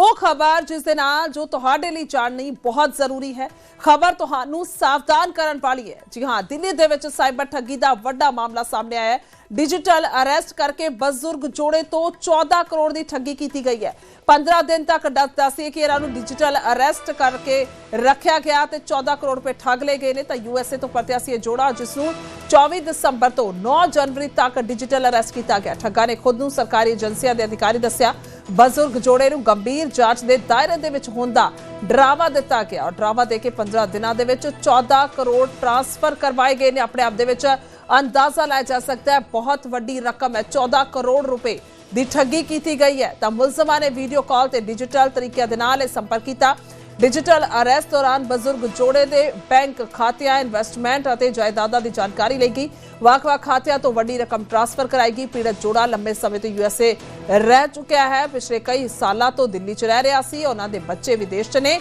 ਉਹ ਖਬਰ ਜਿਸ ਦੇ ਨਾਲ ਜੋ ਤੁਹਾਡੇ ਲਈ ਜਾਣਨੀ ਬਹੁਤ ਜ਼ਰੂਰੀ ਹੈ। ਖਬਰ ਤੁਹਾਨੂੰ ਸਾਵਧਾਨ ਕਰਨ ਵਾਲੀ ਹੈ। ਜੀ ਹਾਂ, ਦਿੱਲੀ ਦੇ ਵਿੱਚ ਸਾਈਬਰ ਠੱਗੀ ਦਾ ਵੱਡਾ ਮਾਮਲਾ ਸਾਹਮਣੇ ਆਇਆ ਹੈ। डिजिटल अरेस्ट करके बजुर्ग जोड़े तो 14 करोड़ की ठगी की गई है। 15 दिन तक दसिए कि इन्होंने डिजिटल अरेस्ट करके रखा गया तो 14 करोड़ रुपए ठग ले गए ने। तो यूएसए तो प्रत्याशी जोड़ा जिसनों 24 दिसंबर तो 9 जनवरी तक डिजिटल अरेस्ट किया गया। ठगा ने खुद नूं सरकारी एजेंसियां के अधिकारी दस्या। बजुर्ग जोड़े नूं गंभीर जांच के दायरे दे विच होण दा डरावा दिता गया और डरावा देके 15 दिनों के 14 करोड़ ट्रांसफर करवाए गए ने। अपने आप दे विच अंदाजा लाया जा सकता है बहुत वड्डी रकम है। 14 करोड़ रुपए की ठगी की गई है। तो मुलजमा ने वीडियो कॉल से डिजिटल तरीके दे नाल संपर्क किया। डिजिटल अरेस्ट दौरान बजुर्ग जोड़े के बैंक खातियां इन्वेस्टमेंट और जायदादा की जानकारी लेगी। ਵੱਖ-ਵੱਖ खातियां तो वड्डी रकम ट्रांसफर कराएगी। पीड़ित जोड़ा लंबे समय तो यूएसए रह चुका है। पिछले कई सालों तो दिल्ली च रह रहा सी। उन्होंने बच्चे विदेश च ने।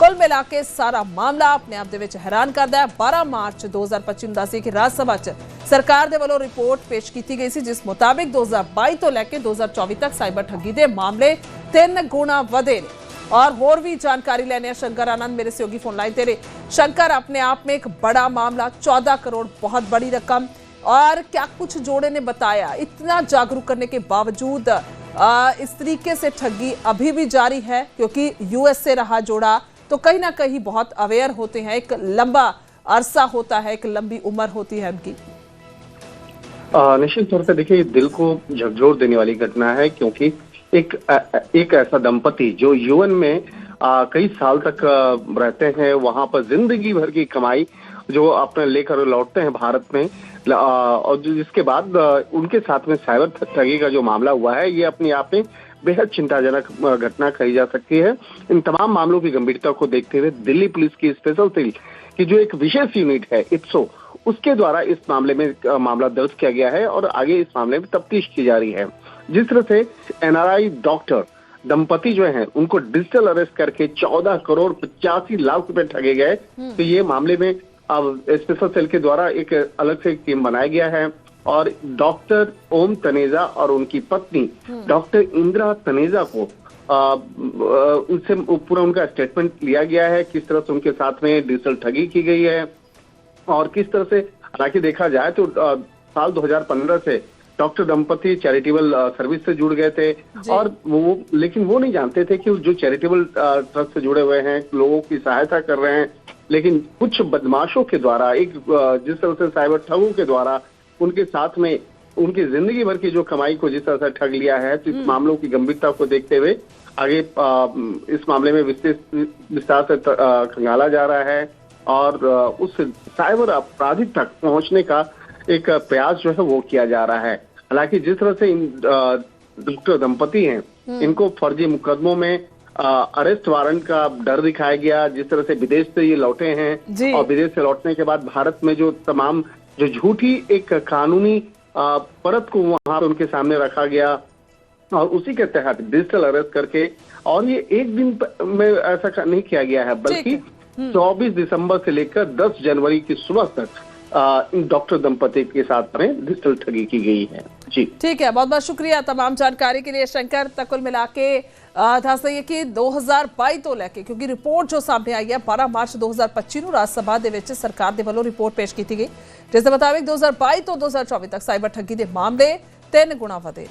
कुल मिला के सारा मामला अपने आप दे विच हैरान करता है। 12 मार्च 2025 ਨੂੰ ਦੱਸੀ कि राज्य सभा च सरकार दे वल्लों रिपोर्ट पेश की गई सी जिस मुताबिक 2022 तो लैके 2024 तक साइबर ठगी के मामले 3 गुणा वधे ने। और होर भी जानकारी लेने शंकर आनंद मेरे सहयोगी फोन लाइन तेरे। शंकर, अपने आप में एक बड़ा मामला, 14 करोड़ बहुत बड़ी रकम, और क्या कुछ जोड़े ने बताया इतना जागरूक करने के बावजूद इस तरीके से ठगी अभी भी जारी है? क्योंकि यूएसए रहा जोड़ा तो कहीं ना कहीं बहुत अवेयर होते हैं। एक लंबा अरसा होता है, एक लंबी उम्र होती है उनकी। निश्चित तौर पर देखिए, दिल को झकझोर देने वाली घटना है। क्योंकि एक ऐसा दंपति जो यूएन में कई साल तक रहते हैं, वहां पर जिंदगी भर की कमाई जो अपने लेकर लौटते हैं भारत में, और जिसके बाद उनके साथ में साइबर ठगी का जो मामला हुआ है, ये अपने आप में बेहद चिंताजनक घटना कही जा सकती है। इन तमाम मामलों की गंभीरता को देखते हुए दिल्ली पुलिस की स्पेशल सेल की जो एक विशेष यूनिट है इप्सो, उसके द्वारा इस मामले में मामला दर्ज किया गया है और आगे इस मामले में तफ्तीश की जा रही है। जिस तरह से एनआरआई डॉक्टर दंपति जो हैं उनको डिजिटल अरेस्ट करके 14 करोड़ 85 लाख रुपए ठगे गए, तो ये मामले में अब स्पेशल सेल के द्वारा एक अलग से टीम बनाया गया है। और डॉक्टर ओम तनेजा और उनकी पत्नी डॉक्टर इंदिरा तनेजा को उनसे पूरा उनका स्टेटमेंट लिया गया है, किस तरह से उनके साथ में डिजिटल ठगी की गई है और किस तरह से। हालांकि देखा जाए तो साल 2015 से डॉक्टर दंपति चैरिटेबल सर्विस से जुड़ गए थे, और लेकिन वो नहीं जानते थे कि जो चैरिटेबल ट्रस्ट से जुड़े हुए हैं, लोगों की सहायता कर रहे हैं। लेकिन कुछ बदमाशों के द्वारा, एक जिस तरह से साइबर ठगों के द्वारा उनके साथ में उनकी जिंदगी भर की जो कमाई को जिस तरह से ठग लिया है, तो इस मामलों की गंभीरता को देखते हुए आगे इस मामले में विस्तार से खंगाला जा रहा है और उस साइबर अपराधी तक पहुंचने का एक प्रयास जो है वो किया जा रहा है। हालांकि जिस तरह से इन डॉक्टर दंपति हैं, इनको फर्जी मुकदमों में अरेस्ट वारंट का डर दिखाया गया। जिस तरह से विदेश से ये लौटे हैं और विदेश से लौटने के बाद भारत में जो तमाम जो झूठी एक कानूनी परत को वहां पे उनके सामने रखा गया और उसी के तहत डिजिटल अरेस्ट करके, और ये एक दिन में ऐसा नहीं किया गया है, बल्कि 24 दिसंबर से लेकर 10 जनवरी की सुबह तक इन डॉक्टर दंपति के साथ में डिजिटल ठगी की गई है। जी ठीक है, बहुत बहुत शुक्रिया तमाम जानकारी के लिए शंकर। कुल मिला के दस दईए कि 2022 तो लैके, क्योंकि रिपोर्ट जो सामने आई है 12 मार्च 2025 ਨੂੰ राज्य सभा ਦੇ ਵਿੱਚ सरकार ਦੇ ਵੱਲੋਂ ਰਿਪੋर्ट पेश की गई, जिस ਦੇ मुताबिक 2022 तो 2024 तक साइबर ठगी के मामले 3 गुणा ਵਧੇ।